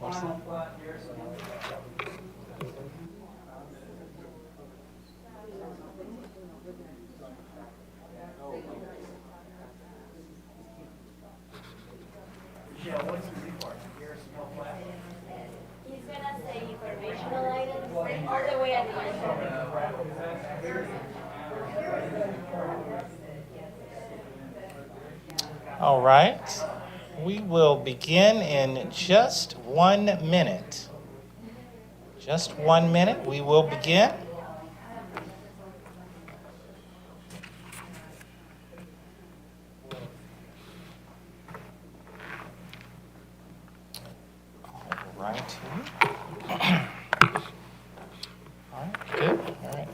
He's gonna say informational items all the way at the end. All right, we will begin in just 1 minute. Just 1 minute, we will begin. All right. All right, good. All right.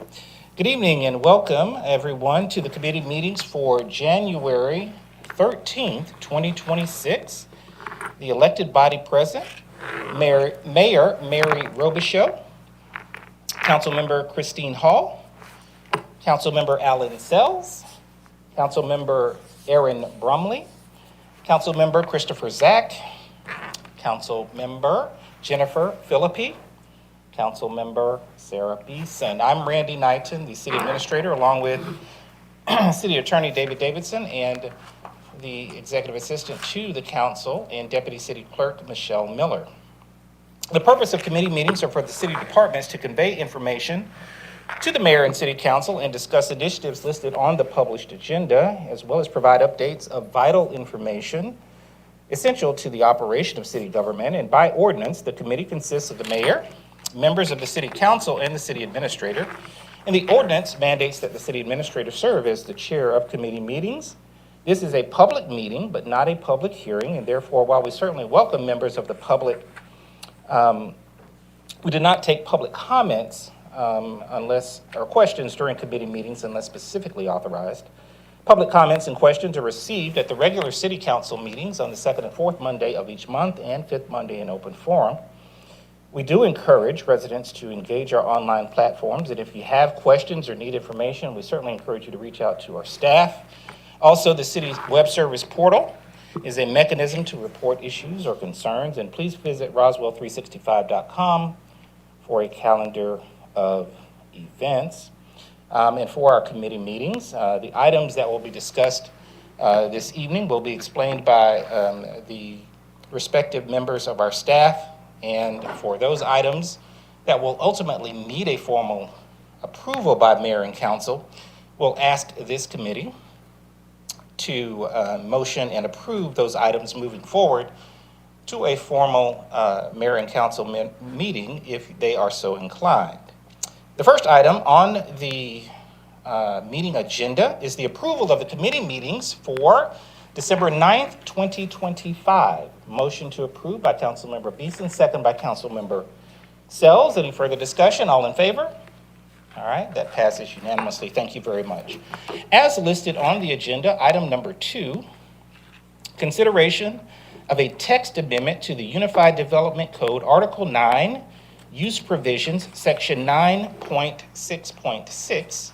Good evening and welcome everyone to the committee meetings for January 13th, 2026. The elected body present, Mayor Mary Robichaux, Councilmember Christine Hall, Councilmember Alan Sells, Councilmember Aaron Brumley, Councilmember Christopher Zach, Councilmember Jennifer Philippi, Councilmember Sarah Beeson. I'm Randy Knighton, the city administrator, along with City Attorney David Davidson and the executive assistant to the council and Deputy City Clerk Michelle Miller. The purpose of committee meetings are for the city departments to convey information to the mayor and city council and discuss initiatives listed on the published agenda, as well as provide updates of vital information essential to the operation of city government. And by ordinance, the committee consists of the mayor, members of the city council, and the city administrator. And the ordinance mandates that the city administrator serve as the chair of committee meetings. This is a public meeting, but not a public hearing, and therefore, while we certainly welcome members of the public, we do not take public comments or questions during committee meetings unless specifically authorized. Public comments and questions are received at the regular city council meetings on the second and fourth Monday of each month and fifth Monday in open forum. We do encourage residents to engage our online platforms, and if you have questions or need information, we certainly encourage you to reach out to our staff. Also, the city's web service portal is a mechanism to report issues or concerns, and please visit Roswell365.com for a calendar of events. And for our committee meetings, the items that will be discussed this evening will be explained by the respective members of our staff. And for those items that will ultimately need a formal approval by mayor and council, we'll ask this committee to motion and approve those items moving forward to a formal mayor and council meeting if they are so inclined. The first item on the meeting agenda is the approval of the committee meetings for December 9th, 2025. Motion to approve by Councilmember Beeson, second by Councilmember Sells. Any further discussion? All in favor? All right, that passes unanimously. Thank you very much. As listed on the agenda, item number 2, consideration of a text amendment to the Unified Development Code, Article 9, Use Provisions, Section 9.6.6,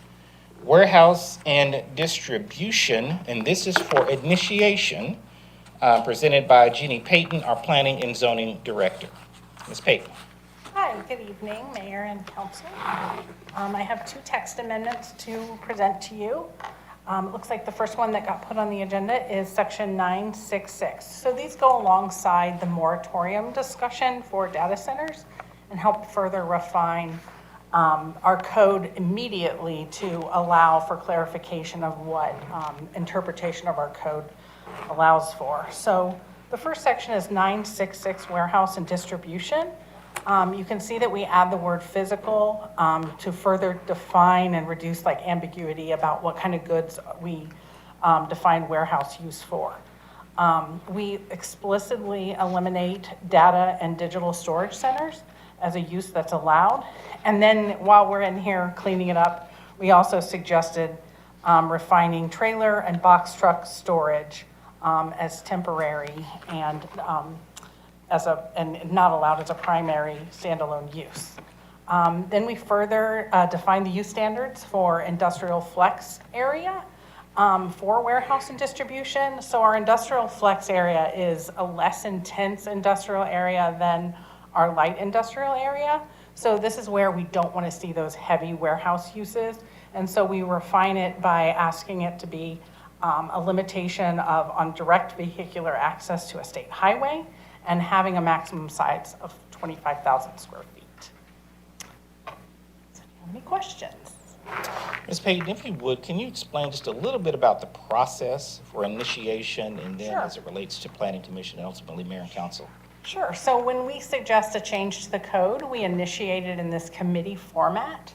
Warehouse and Distribution, and this is for initiation, presented by Jeannie Payton, our Planning and Zoning Director. Ms. Payton. Hi, good evening, Mayor and Council. I have 2 text amendments to present to you. It looks like the first one that got put on the agenda is Section 966. So these go alongside the moratorium discussion for data centers and help further refine our code immediately to allow for clarification of what interpretation of our code allows for. So the first section is 966, Warehouse and Distribution. You can see that we add the word physical to further define and reduce ambiguity about what kind of goods we define warehouse use for. We explicitly eliminate data and digital storage centers as a use that's allowed. And then while we're in here cleaning it up, we also suggested refining trailer and box truck storage as temporary and not allowed as a primary standalone use. Then we further define the use standards for industrial flex area for warehouse and distribution. So our industrial flex area is a less intense industrial area than our light industrial area. So this is where we don't want to see those heavy warehouse uses. And so we refine it by asking it to be a limitation of on direct vehicular access to a state highway and having a maximum size of 25,000 square feet. So, any questions? Ms. Payton, if you would, can you explain just a little bit about the process for initiation and then Sure. as it relates to Planning Commission and ultimately Mayor and Council? Sure. So when we suggest a change to the code, we initiate it in this committee format,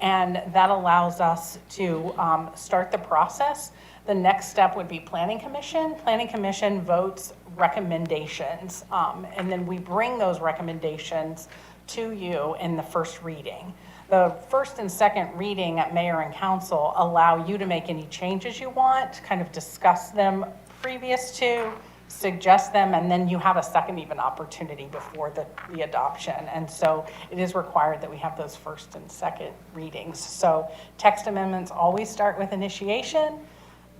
and that allows us to start the process. The next step would be Planning Commission. Planning Commission votes recommendations, and then we bring those recommendations to you in the first reading. The first and second reading at Mayor and Council allow you to make any changes you want, kind of discuss them previous to, suggest them, and then you have a second even opportunity before the adoption. And so it is required that we have those first and second readings. So text amendments always start with initiation,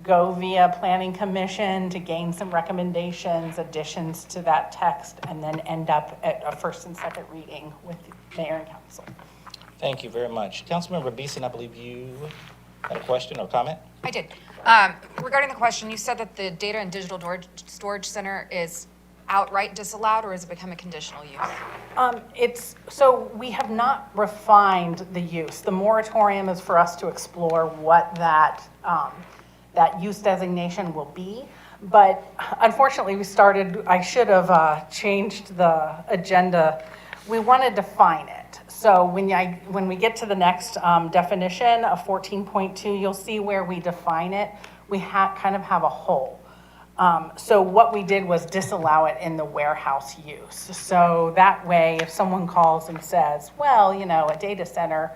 go via Planning Commission to gain some recommendations, additions to that text, and then end up at a first and second reading with Mayor and Council. Thank you very much. Councilmember Beeson, I believe you had a question or comment? I did. Regarding the question, you said that the data and digital storage center is outright disallowed, or has it become a conditional use? So we have not refined the use. The moratorium is for us to explore what that use designation will be. But unfortunately, I should have changed the agenda. We want to define it. So when we get to the next definition of 14.2, you'll see where we define it. We kind of have a hole. So what we did was disallow it in the warehouse use. So that way, if someone calls and says, well, a data center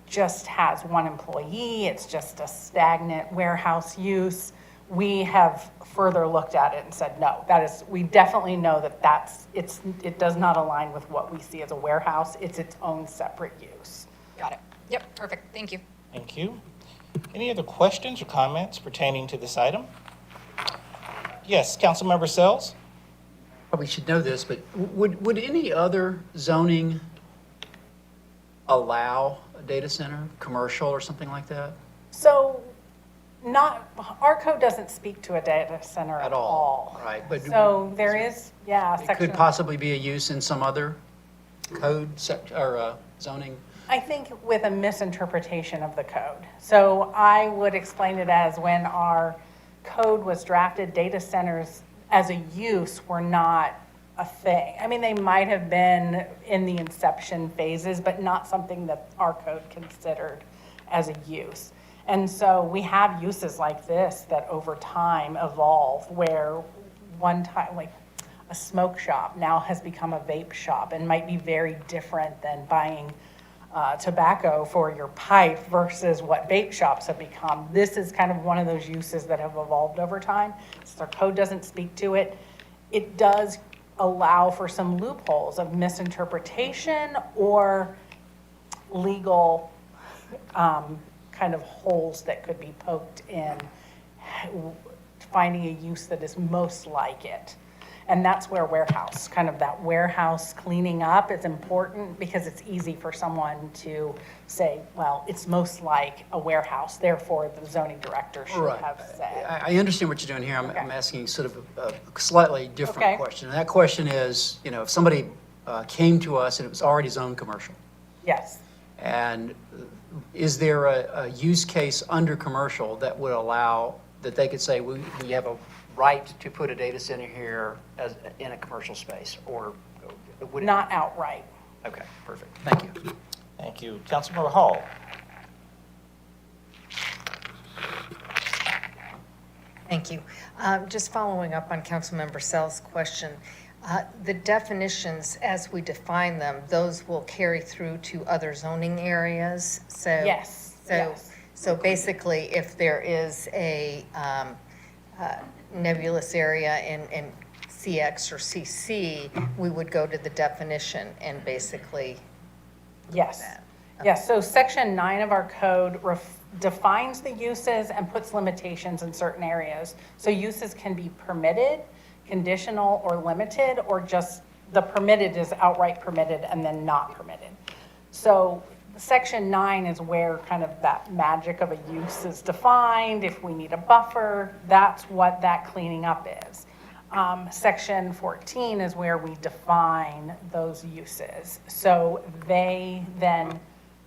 just has one employee, it's just a stagnant warehouse use, we have further looked at it and said, no, we definitely know it does not align with what we see as a warehouse. It's its own separate use. Got it. Yep, perfect. Thank you. Thank you. Any other questions or comments pertaining to this item? Yes, Councilmember Sells? Probably should know this, but would any other zoning allow a data center, commercial or something like that? So our code doesn't speak to a data center at all. Right, but So there is, it section. could possibly be a use in some other code or zoning. I think with a misinterpretation of the code. So I would explain it as when our code was drafted, data centers as a use were not a thing. I mean, they might have been in the inception phases, but not something that our code considered as a use. And so we have uses like this that over time evolve, where one time, like a smoke shop now has become a vape shop and might be very different than buying tobacco for your pipe versus what vape shops have become. This is kind of one of those uses that have evolved over time. So our code doesn't speak to it. It does allow for some loopholes of misinterpretation or legal kind of holes that could be poked in finding a use that is most like it. And that's where kind of that warehouse cleaning up is important, because it's easy for someone to say, well, it's most like a warehouse, therefore the zoning director should have said. I understand what you're doing here. Okay. I'm asking sort of a slightly different Okay. question. And that question is, if somebody came to us and it was already zoned commercial, Yes. and is there a use case under commercial that would allow, that they could say, we have a right to put a data center here in a commercial space, or would it? Not outright. Okay, perfect. Thank you. Thank you. Councilmember Hall? Thank you. Just following up on Councilmember Sell's question, the definitions, as we define them, those will carry through to other zoning areas? Yes, yes. So basically, if there is a nebulous area in CX or CC, we would go to the definition and basically. Yes. Yes, so section 9 of our code defines the uses and puts limitations in certain areas. So uses can be permitted, conditional, or limited, or just the permitted is outright permitted and then not permitted. So section 9 is where kind of that magic of a use is defined. If we need a buffer, that's what that cleaning up is. Section 14 is where we define those uses. So they then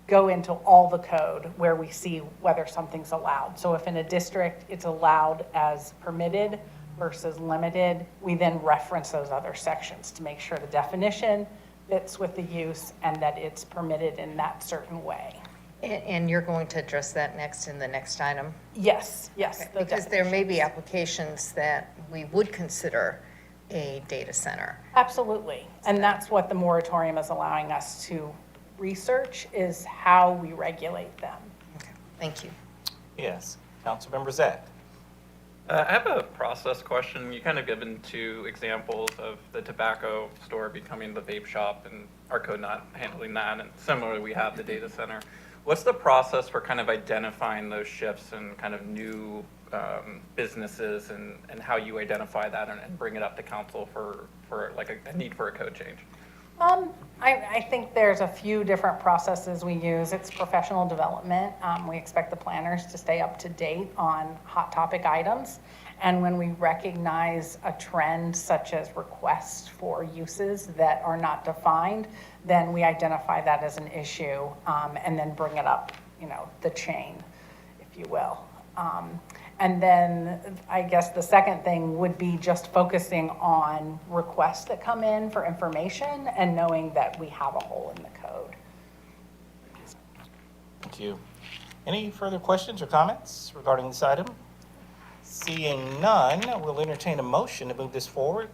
go into all the code where we see whether something's allowed. So if in a district it's allowed as permitted versus limited, we then reference those other sections to make sure the definition fits with the use and that it's permitted in that certain way. And you're going to address that next in the next item? Yes, yes. the Because there may be definitions. applications that we would consider a data center. Absolutely. And that's what the moratorium is allowing us to research, is how we regulate them. Okay, thank you. Yes, Councilmember Zach. I have a process question. You kind of given two examples of the tobacco store becoming the vape shop and our code not handling that. And similarly, we have the data center. What's the process for kind of identifying those shifts and kind of new businesses and how you identify that and bring it up to council for like a need for a code change? I think there's a few different processes we use. It's professional development. We expect the planners to stay up to date on hot topic items. And when we recognize a trend such as requests for uses that are not defined, then we identify that as an issue and then bring it up, the chain, if you will. And then I guess the second thing would be just focusing on requests that come in for information and knowing that we have a hole in the code. Thank you. Any further questions or comments regarding this item? Seeing none, we'll entertain a motion to move this forward.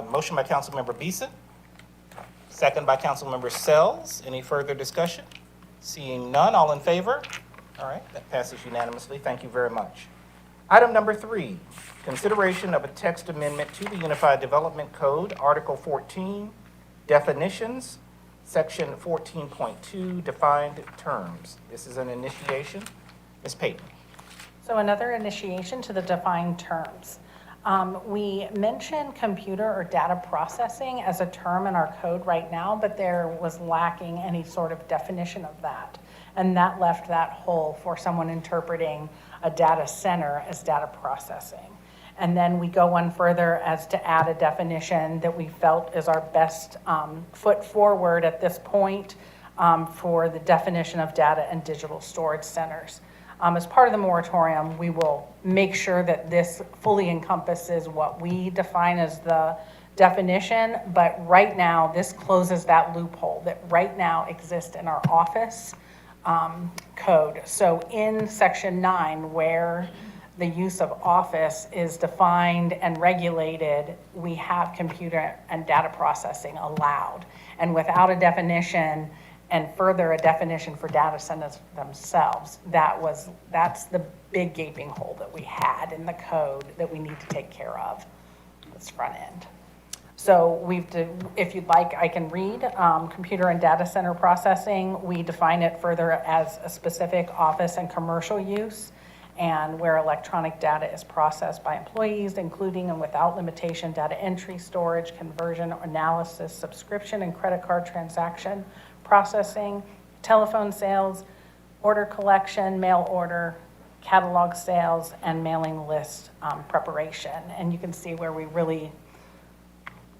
Motion by Councilmember Beeson, second by Councilmember Sells. Any further discussion? Seeing none, all in favor? All right, that passes unanimously. Thank you very much. Item number 3, consideration of a text amendment to the Unified Development Code, Article 14, definitions, Section 14.2, defined terms. This is an initiation. Ms. Payton. So another initiation to the defined terms. We mentioned computer or data processing as a term in our code right now, but there was lacking any sort of definition of that. And that left that hole for someone interpreting a data center as data processing. And then we go one further as to add a definition that we felt is our best foot forward at this point for the definition of data and digital storage centers. As part of the moratorium, we will make sure that this fully encompasses what we define as the definition, but right now, this closes that loophole that right now exists in our office code. So in section 9, where the use of office is defined and regulated, we have computer and data processing allowed. And without a definition, and further a definition for data centers themselves, that's the big gaping hole that we had in the code that we need to take care of, this front end. So if you'd like, I can read computer and data center processing. We define it further as a specific office and commercial use, and where electronic data is processed by employees, including and without limitation data entry, storage, conversion, analysis, subscription and credit card transaction, processing, telephone sales, order collection, mail order, catalog sales, and mailing list preparation. And you can see where we really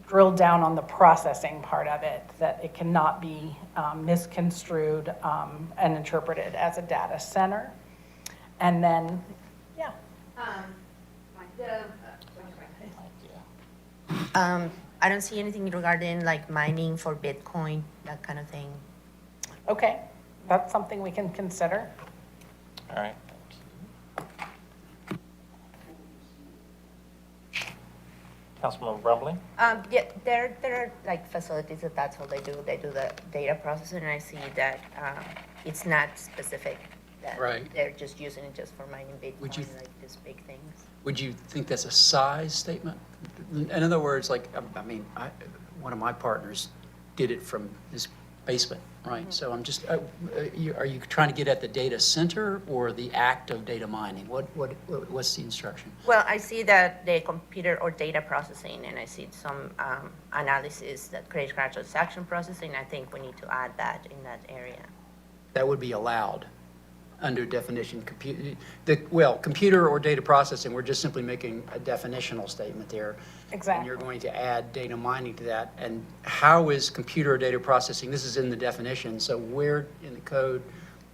drill down on the processing part of it, that it cannot be misconstrued and interpreted as a data center. And then, yeah. I don't see anything regarding like mining for Bitcoin, that kind of thing. Okay, that's something we can consider. All right. Councilmember Rumbling? Yeah, there are like facilities that's all they do. They do the data processing, and I see that it's not specific. That Right. They're just using it just for mining Bitcoin, Would you- like these big things. Would you think that's a size statement? In other words, like, one of my partners did it from his basement, right? So I'm just, are you trying to get at the data center or the act of data mining? What's the instruction? Well, I see that the computer or data processing, and I see some analysis that credit card transaction processing. I think we need to add that in that area. That would be allowed under definition, computer or data processing, we're just simply making a definitional statement there. Exactly. And you're going to add data mining to that. And how is computer or data processing, this is in the definition, so where in the code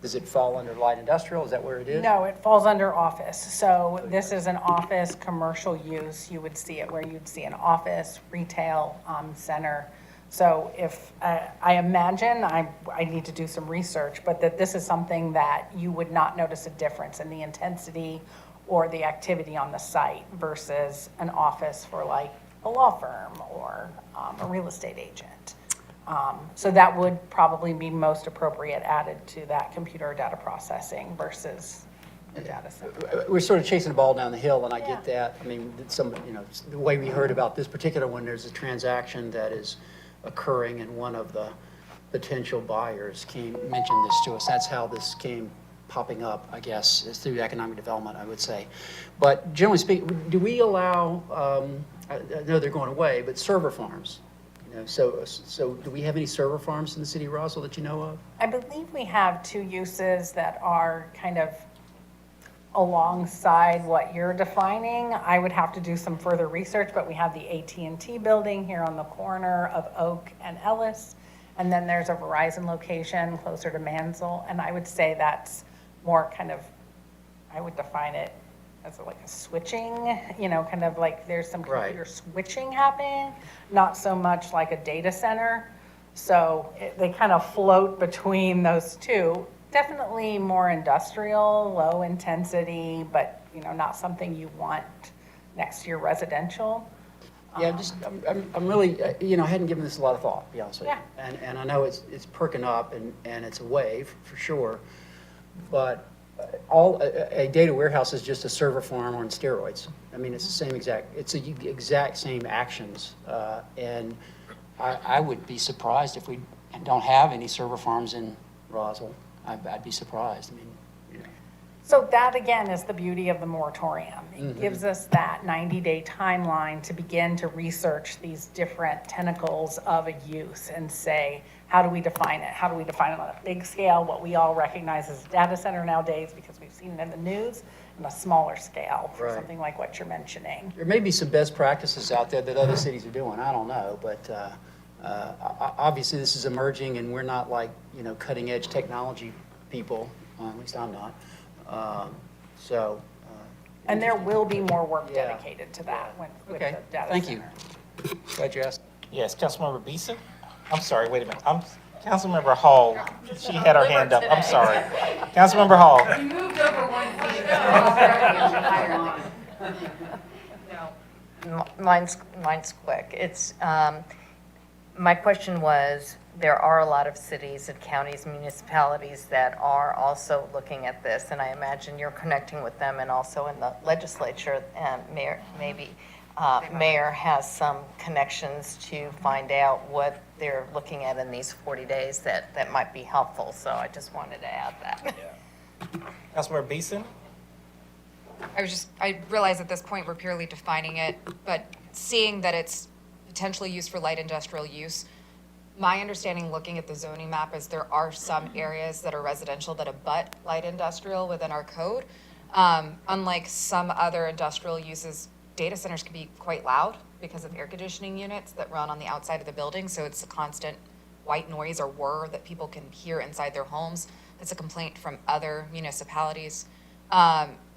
does it fall under light industrial? Is that where it is? No, it falls under office. So this is an office commercial use. You would see it where you'd see an office, retail, center. So if, I imagine, I need to do some research, but that this is something that you would not notice a difference in the intensity or the activity on the site versus an office for like a law firm or a real estate agent. So that would probably be most appropriate added to that computer data processing versus a data center. We're sort of chasing the ball down the hill, and I Yeah. get that. I mean, the way we heard about this particular one, there's a transaction that is occurring, and one of the potential buyers mentioned this to us. That's how this came popping up, I guess, is through economic development, I would say. But generally speaking, do we allow, I know they're going away, but server farms? So do we have any server farms in the city of Roswell that you know of? I believe we have two uses that are kind of alongside what you're defining. I would have to do some further research, but we have the AT&T building here on the corner of Oak and Ellis. And then there's a Verizon location closer to Mansell. And I would say that's more kind of, I would define it as like a switching, kind of like there's some Right. computer switching happening, not so much like a data center. So they kind of float between those two. Definitely more industrial, low intensity, but, not something you want next to your residential. Yeah, I'm really, I hadn't given this a lot of thought, to be honest with you. Yeah. And I know it's perking up, and it's a wave, for sure. But a data warehouse is just a server farm on steroids. I mean, it's the exact same actions. And I would be surprised if we don't have any server farms in Roswell. I'd be surprised. I mean, So that, again, is the beauty of the moratorium. It gives us that 90-day timeline to begin to research these different tentacles of a use and say, how do we define it? How do we define it on a big scale, what we all recognize as a data center nowadays because we've seen it in the news, and a smaller scale for Right. something like what you're mentioning. there may be some best practices out there that other cities are doing. I don't know, but obviously this is emerging, and we're not like cutting edge technology people. At least I'm not. And there will be more work Yeah. dedicated to that with the Okay, data thank center. you. Glad you asked. Yes, Councilmember Beeson? I'm sorry, wait a minute. Councilmember Hall, she had her hand up. I'm sorry. Councilmember Hall. Mine's quick. It's, my question was, there are a lot of cities and counties, municipalities that are also looking at this, and I imagine you're connecting with them and also in the legislature, and Mayor has some connections to find out what they're looking at in these 40 days that might be helpful, so I just wanted to add that. Councilmember Beeson? I realize at this point we're purely defining it, but seeing that it's potentially used for light industrial use, my understanding looking at the zoning map is there are some areas that are residential that abut light industrial within our code. Unlike some other industrial uses, data centers can be quite loud because of air conditioning units that run on the outside of the building, so it's a constant white noise or whir that people can hear inside their homes. It's a complaint from other municipalities.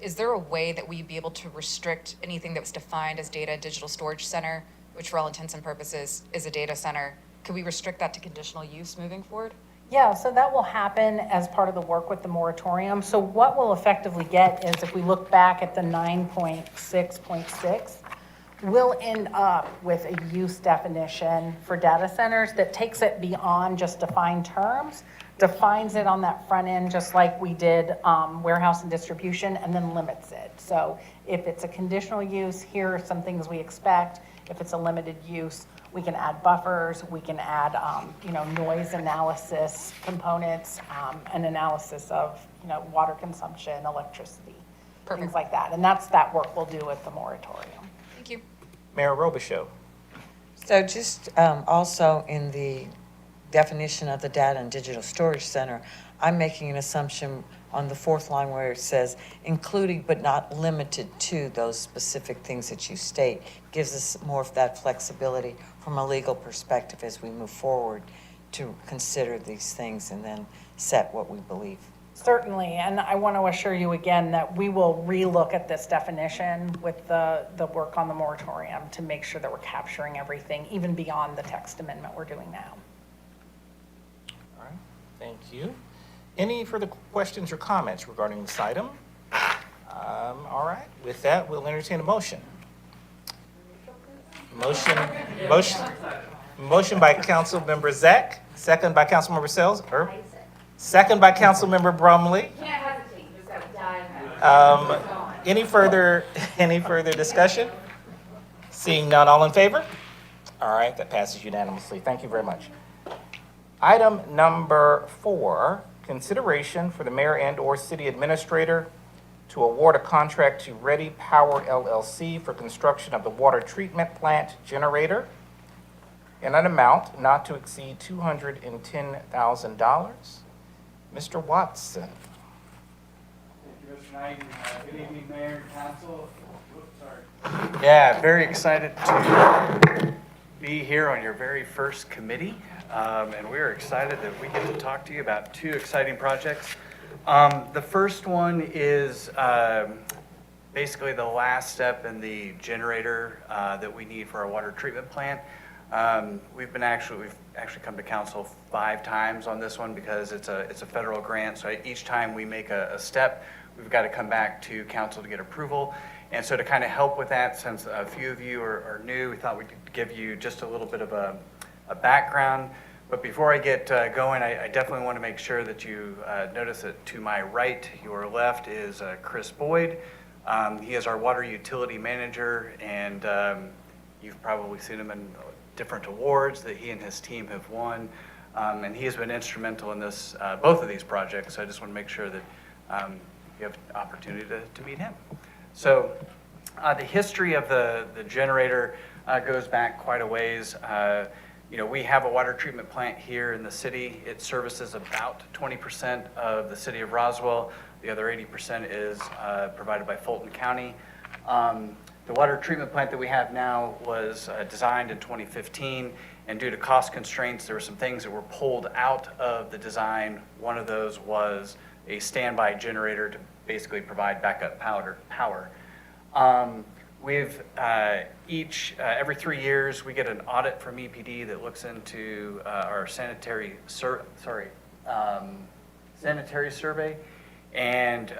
Is there a way that we'd be able to restrict anything that was defined as data and digital storage center, which for all intents and purposes is a data center? Could we restrict that to conditional use moving forward? Yeah, so that will happen as part of the work with the moratorium. So what we'll effectively get is if we look back at the 9.6.6, we'll end up with a use definition for data centers that takes it beyond just defined terms, defines it on that front end, just like we did warehouse and distribution, and then limits it. So if it's a conditional use, here are some things we expect. If it's a limited use, we can add buffers, we can add, noise analysis components, an analysis of, water consumption, electricity, things like that. And that's that work we'll do with the moratorium. Thank you. Mayor Robichaux. So just also in the definition of the data and digital storage center, I'm making an assumption on the fourth line where it says including but not limited to those specific things that you state, gives us more of that flexibility from a legal perspective as we move forward to consider these things and then set what we believe. Certainly, and I want to assure you again that we will relook at this definition with the work on the moratorium to make sure that we're capturing everything, even beyond the text amendment we're doing now. All right, thank you. Any further questions or comments regarding this item? All right, with that, we'll entertain a motion. Motion by Councilmember Zach, second by Councilmember Sells, or second by Councilmember Brumley. Can't hesitate, just gotta dive. Any further discussion? Seeing none, all in favor? All right, that passes unanimously. Thank you very much. Item number 4, consideration for the mayor and/or city administrator to award a contract to Ready Power LLC for construction of the water treatment plant generator in an amount not to exceed $210,000. Mr. Watson. Thank you, Mr. Knight. Good evening, Mayor and Council. Yeah, very excited to be here on your very first committee. And we're excited that we get to talk to you about 2 exciting projects. The first one is basically the last step in the generator that we need for our water treatment plant. We've actually come to council 5 times on this one because it's a federal grant. So each time we make a step, we've got to come back to council to get approval. And so to kind of help with that, since a few of you are new, we thought we could give you just a little bit of a background. But before I get going, I definitely want to make sure that you notice that to my right, your left, is Chris Boyd. He is our water utility manager, and you've probably seen him in different awards that he and his team have won. And he has been instrumental in this, both of these projects. So I just want to make sure that you have an opportunity to meet him. So the history of the generator goes back quite a ways. We have a water treatment plant here in the city. It services about 20% of the city of Roswell. The other 80% is provided by Fulton County. The water treatment plant that we have now was designed in 2015, and due to cost constraints, there were some things that were pulled out of the design. One of those was a standby generator to basically provide backup power. Every 3 years, we get an audit from EPD that looks into our sanitary survey. And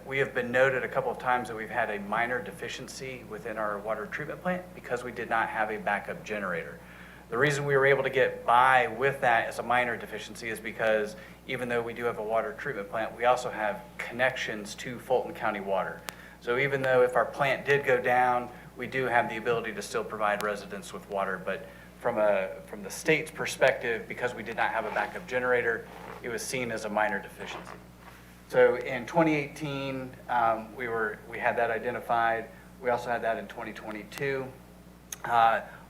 we have been noted a couple of times that we've had a minor deficiency within our water treatment plant because we did not have a backup generator. The reason we were able to get by with that as a minor deficiency is because even though we do have a water treatment plant, we also have connections to Fulton County Water. So even though if our plant did go down, we do have the ability to still provide residents with water. But from the state's perspective, because we did not have a backup generator, it was seen as a minor deficiency. So in 2018, we had that identified. We also had that in 2022.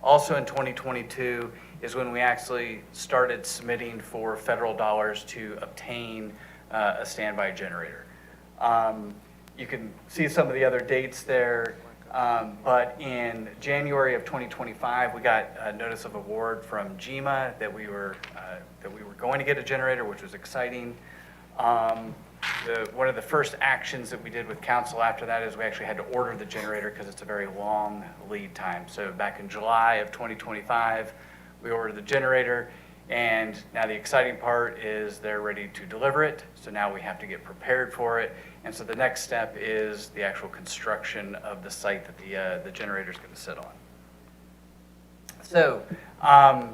Also in 2022 is when we actually started submitting for federal dollars to obtain a standby generator. You can see some of the other dates there, but in January of 2025, we got a notice of award from GEMA that we were going to get a generator, which was exciting. One of the first actions that we did with council after that is we actually had to order the generator because it's a very long lead time. So back in July of 2025, we ordered the generator, and now the exciting part is they're ready to deliver it. So now we have to get prepared for it. And so the next step is the actual construction of the site that the generator is going to sit on. So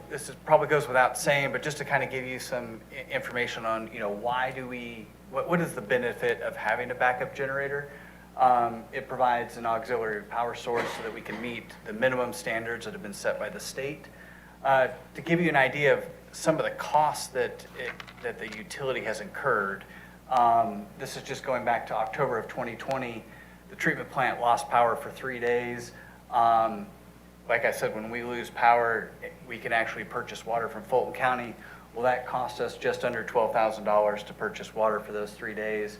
this probably goes without saying, but just to kind of give you some information on, why do what is the benefit of having a backup generator? It provides an auxiliary power source so that we can meet the minimum standards that have been set by the state. To give you an idea of some of the costs that the utility has incurred, this is just going back to October of 2020. The treatment plant lost power for 3 days. Like I said, when we lose power, we can actually purchase water from Fulton County. Well, that cost us just under $12,000 to purchase water for those 3 days.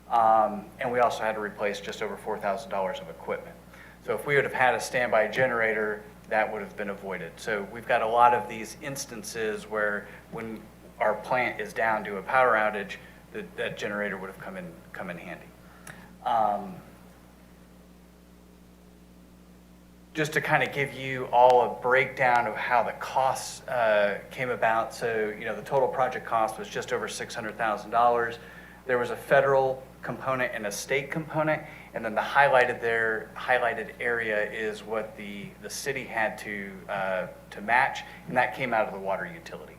And we also had to replace just over $4,000 of equipment. So if we would have had a standby generator, that would have been avoided. So we've got a lot of these instances where when our plant is down to a power outage, that generator would have come in handy. Just to kind of give you all a breakdown of how the costs came about. So, the total project cost was just over $600,000. There was a federal component and a state component, and then the highlighted area is what the city had to match, and that came out of the water utility.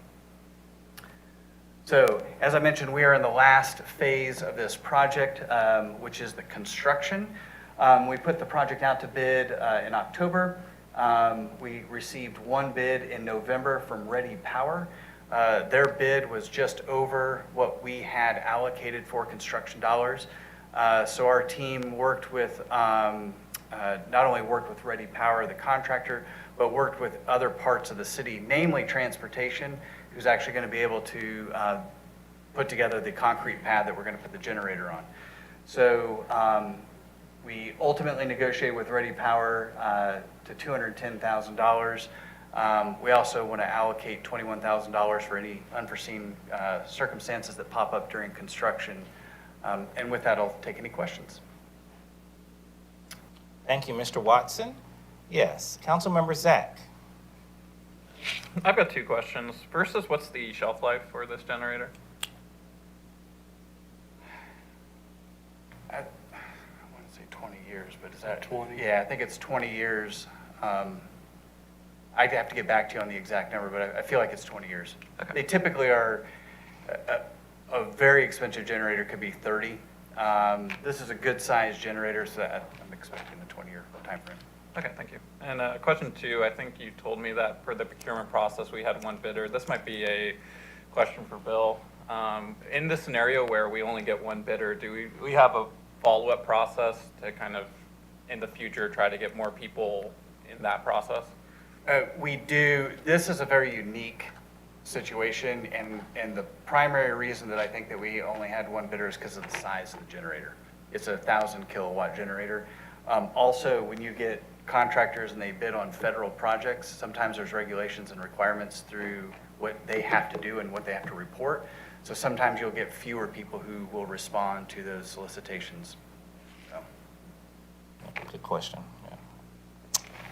So, as I mentioned, we are in the last phase of this project, which is the construction. We put the project out to bid in October. We received one bid in November from Ready Power. Their bid was just over what we had allocated for construction dollars. So our team worked with, not only worked with Ready Power, the contractor, but worked with other parts of the city, namely transportation, who's actually going to be able to put together the concrete pad that we're going to put the generator on. So we ultimately negotiated with Ready Power to $210,000. We also want to allocate $21,000 for any unforeseen circumstances that pop up during construction. And with that, I'll take any questions. Thank you, Mr. Watson. Yes, Councilmember Zach. I've got two questions. First is, what's the shelf life for this generator? I want to say 20 years, but is that 20? Yeah, I think it's 20 years. I'd have to get back to you on the exact number, but I feel like it's 20 years. Okay. They typically are, a very expensive generator could be 30. This is a good sized generator, so I'm expecting a 20-year time frame. Okay, thank you. And question two, I think you told me that for the procurement process, we had one bidder. This might be a question for Bill. In the scenario where we only get one bidder, do we have a follow-up process to kind of, in the future, try to get more people in that process? We do. This is a very unique situation, and the primary reason that I think that we only had one bidder is because of the size of the generator. It's a 1,000 kilowatt generator. Also, when you get contractors and they bid on federal projects, sometimes there's regulations and requirements through what they have to do and what they have to report. So sometimes you'll get fewer people who will respond to those solicitations. So. Good question. Yeah.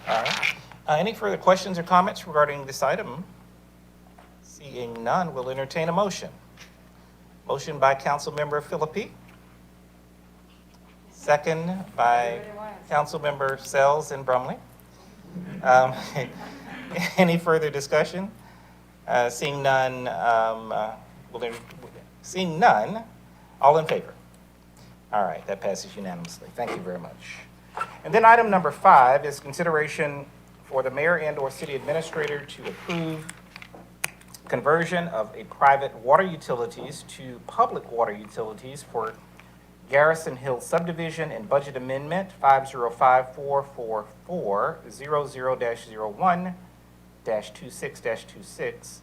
All right. Any further questions or comments regarding this item? Seeing none, we'll entertain a motion. Motion by Councilmember Philippi. Second by Councilmember Sells and Brumley. Any further discussion? Seeing none, seeing none, all in favor? All right, that passes unanimously. Thank you very much. And then item number 5 is consideration for the mayor and/or city administrator to approve conversion of a private water utilities to public water utilities for Garrison Hill subdivision and budget amendment 505-444-00-01-26-26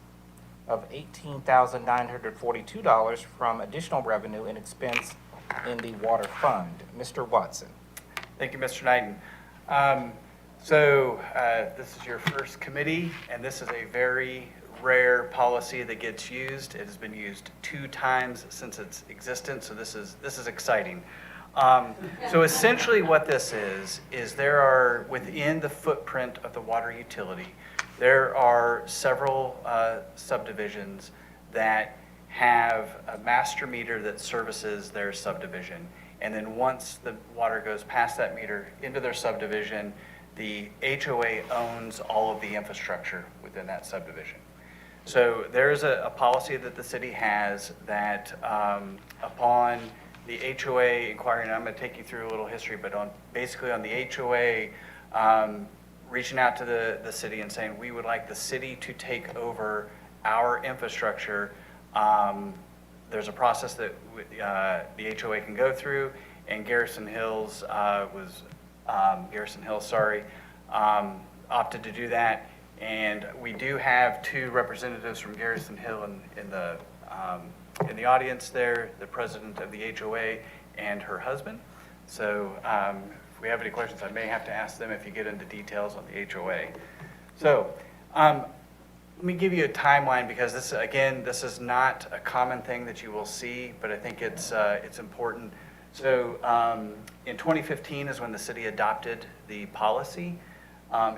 of $18,942 from additional revenue and expense in the water fund. Mr. Watson. Thank you, Mr. Knighton. So this is your first committee, and this is a very rare policy that gets used. It has been used 2 times since its existence, so this is exciting. So essentially what this is there are, within the footprint of the water utility, there are several subdivisions that have a master meter that services their subdivision. And then once the water goes past that meter into their subdivision, the HOA owns all of the infrastructure within that subdivision. So there's a policy that the city has that upon the HOA inquiry, and I'm going to take you through a little history, but basically on the HOA reaching out to the city and saying, we would like the city to take over our infrastructure. There's a process that the HOA can go through, and Garrison Hills opted to do that. And we do have two representatives from Garrison Hill in the audience there, the president of the HOA and her husband. So if we have any questions, I may have to ask them if you get into details on the HOA. So let me give you a timeline, because this is not a common thing that you will see, but I think it's important. So in 2015 is when the city adopted the policy.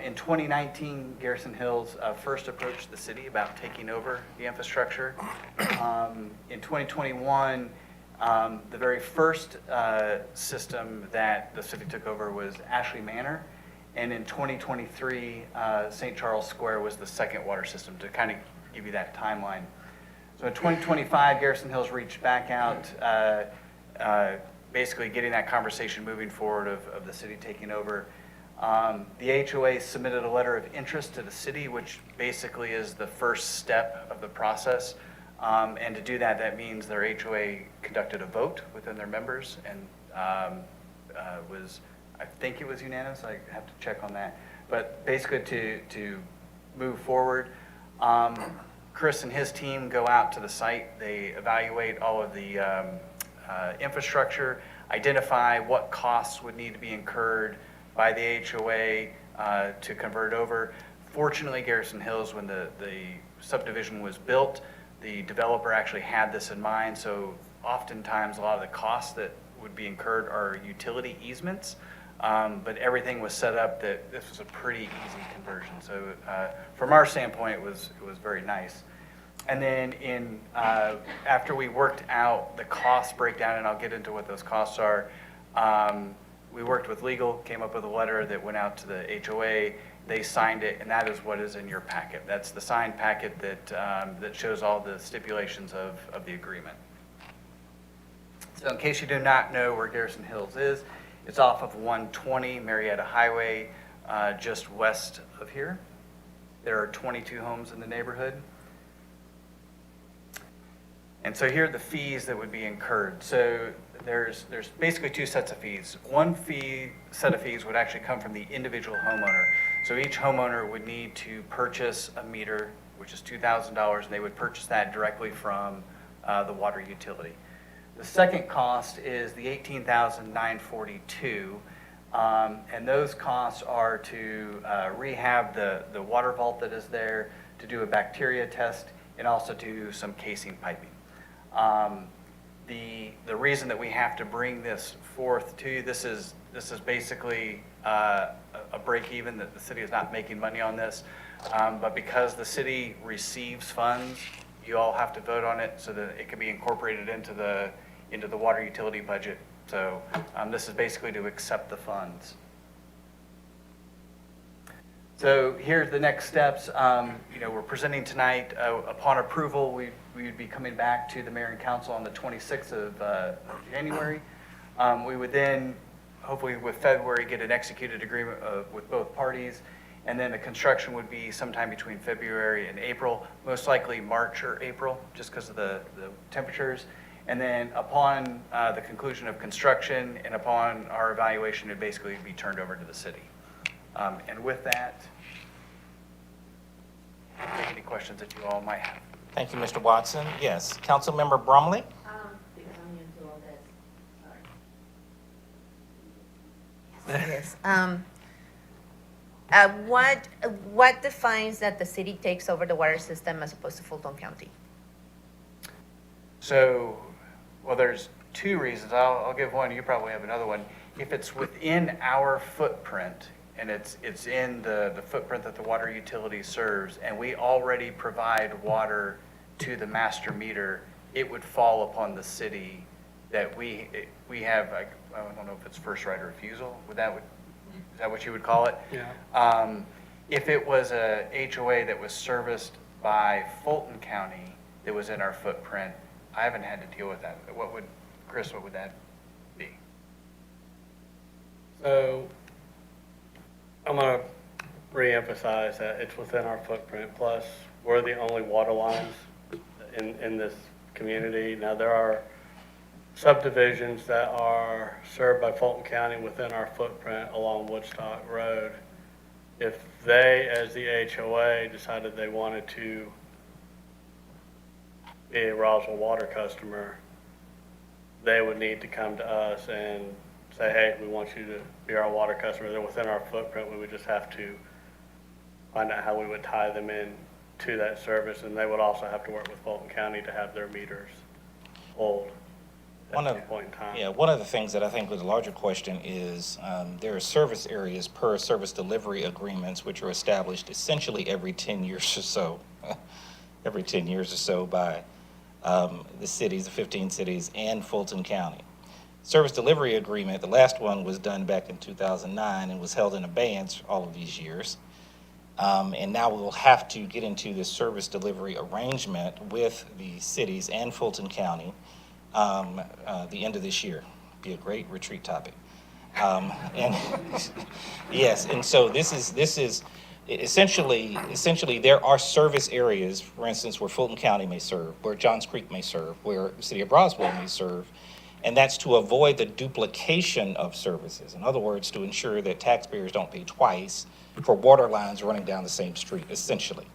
In 2019, Garrison Hills first approached the city about taking over the infrastructure. In 2021, the very first system that the city took over was Ashley Manor. And in 2023, St. Charles Square was the second water system, to kind of give you that timeline. So in 2025, Garrison Hills reached back out, basically getting that conversation moving forward of the city taking over. The HOA submitted a letter of interest to the city, which basically is the first step of the process. And to do that, that means their HOA conducted a vote within their members, and I think it was unanimous. I have to check on that. But basically to move forward, Chris and his team go out to the site. They evaluate all of the infrastructure, identify what costs would need to be incurred by the HOA to convert over. Fortunately, Garrison Hills, when the subdivision was built, the developer actually had this in mind. So oftentimes a lot of the costs that would be incurred are utility easements, but everything was set up that this was a pretty easy conversion. So from our standpoint, it was very nice. And then after we worked out the cost breakdown, and I'll get into what those costs are, we worked with legal, came up with a letter that went out to the HOA. They signed it, and that is what is in your packet. That's the signed packet that shows all the stipulations of the agreement. So in case you do not know where Garrison Hills is, it's off of 120 Marietta Highway, just west of here. There are 22 homes in the neighborhood. And so here are the fees that would be incurred. So there's basically two sets of fees. One set of fees would actually come from the individual homeowner. So each homeowner would need to purchase a meter, which is $2,000, and they would purchase that directly from the water utility. The second cost is the $18,942, and those costs are to rehab the water vault that is there, to do a bacteria test, and also do some casing piping. The reason that we have to bring this forth to you, this is basically a break even, that the city is not making money on this, but because the city receives funds, you all have to vote on it so that it can be incorporated into the water utility budget. So this is basically to accept the funds. So here's the next steps. We're presenting tonight. Upon approval, we would be coming back to the mayor and council on the 26th of January. We would then, hopefully with February, get an executed agreement with both parties. And then the construction would be sometime between February and April, most likely March or April, just because of the temperatures. And then upon the conclusion of construction and upon our evaluation, it would basically be turned over to the city. And with that, any questions that you all might have? Thank you, Mr. Watson. Yes, Councilmember Brumley? Because I'm new to all this, sorry. Yes. What defines that the city takes over the water system as opposed to Fulton County? So, well, there's two reasons. I'll give one. You probably have another one. If it's within our footprint, and it's in the footprint that the water utility serves, and we already provide water to the master meter, it would fall upon the city that we have, I don't know if it's first right of refusal. is that what you would call it? Yeah. If it was a HOA that was serviced by Fulton County that was in our footprint, I haven't had to deal with that. Chris, what would that be? So I'm going to reemphasize that it's within our footprint. Plus, we're the only water lines in this community. Now, there are subdivisions that are served by Fulton County within our footprint along Woodstock Road. If they, as the HOA, decided they wanted to be a Roswell water customer, they would need to come to us and say, hey, we want you to be our water customer. They're within our footprint. We would just have to find out how we would tie them in to that service, and they would also have to work with Fulton County to have their meters pulled at some point in time. Yeah, one of the things that I think was a larger question is there are service areas per service delivery agreements which are established essentially every 10 years or so, every 10 years or so by the cities, the 15 cities, and Fulton County. Service delivery agreement, the last one was done back in 2009 and was held in abeyance all of these years. And now we'll have to get into this service delivery arrangement with the cities and Fulton County the end of this year. Be a great retreat topic. And yes, and so this is essentially there are service areas, for instance, where Fulton County may serve, where Johns Creek may serve, where the city of Roswell may serve, and that's to avoid the duplication of services. In other words, to ensure that taxpayers don't pay twice for water lines running down the same street, essentially.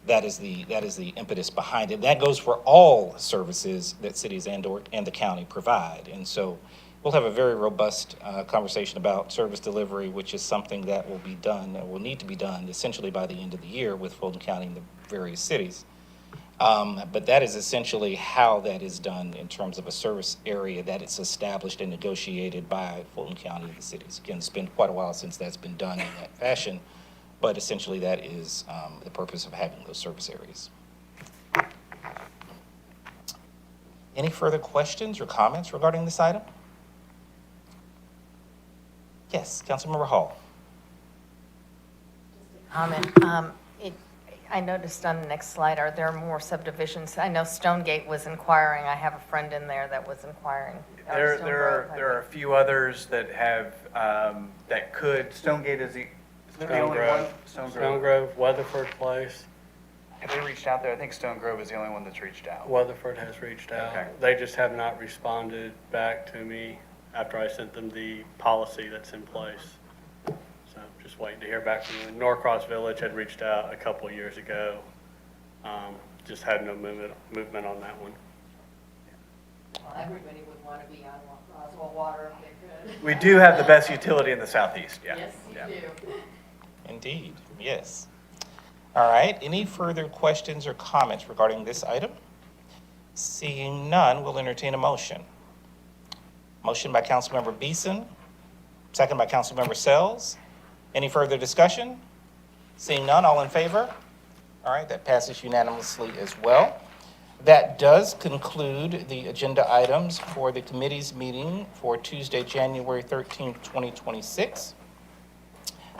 That is the impetus behind it. That goes for all services that cities and the county provide. And so we'll have a very robust conversation about service delivery, which is something that will be done, will need to be done essentially by the end of the year with Fulton County and the various cities. But that is essentially how that is done in terms of a service area that it's established and negotiated by Fulton County and the cities. Again, it's been quite a while since that's been done in that fashion, but essentially that is the purpose of having those service areas. Any further questions or comments regarding this item? Yes, Councilmember Hall. Comment. I noticed on the next slide, are there more subdivisions? I know Stonegate was inquiring. I have a friend in there that was inquiring. There are a few others that have, that could, Stonegate is the only one? Stone Grove, Weatherford Place. Have they reached out there? I think Stone Grove is the only one that's reached out. Weatherford has reached out. Okay. They just have not responded back to me after I sent them the policy that's in place. So just waiting to hear back from them. Norcross Village had reached out a couple of years ago. Just had no movement on that one. Well, everybody would want to be on Roswell Water if they could. We do have the best utility in the southeast, yeah. Yes, you Yeah. do. Indeed, yes. All right, any further questions or comments regarding this item? Seeing none, we'll entertain a motion. Motion by Councilmember Beeson, second by Councilmember Sells. Any further discussion? Seeing none, all in favor? All right, that passes unanimously as well. That does conclude the agenda items for the committee's meeting for Tuesday, January 13th, 2026.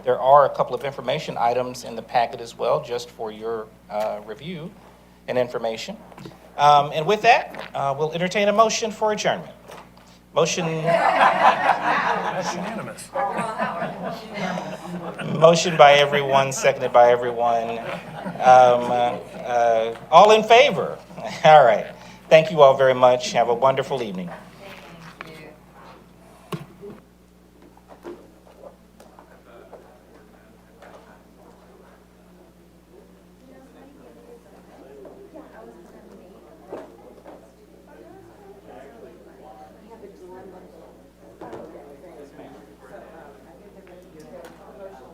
There are a couple of information items in the packet as well, just for your review and information. And with that, we'll entertain a motion for adjournment. Motion. That's unanimous. Motion by everyone, seconded by everyone. All in favor? All right. Thank you all very much. Have a wonderful evening.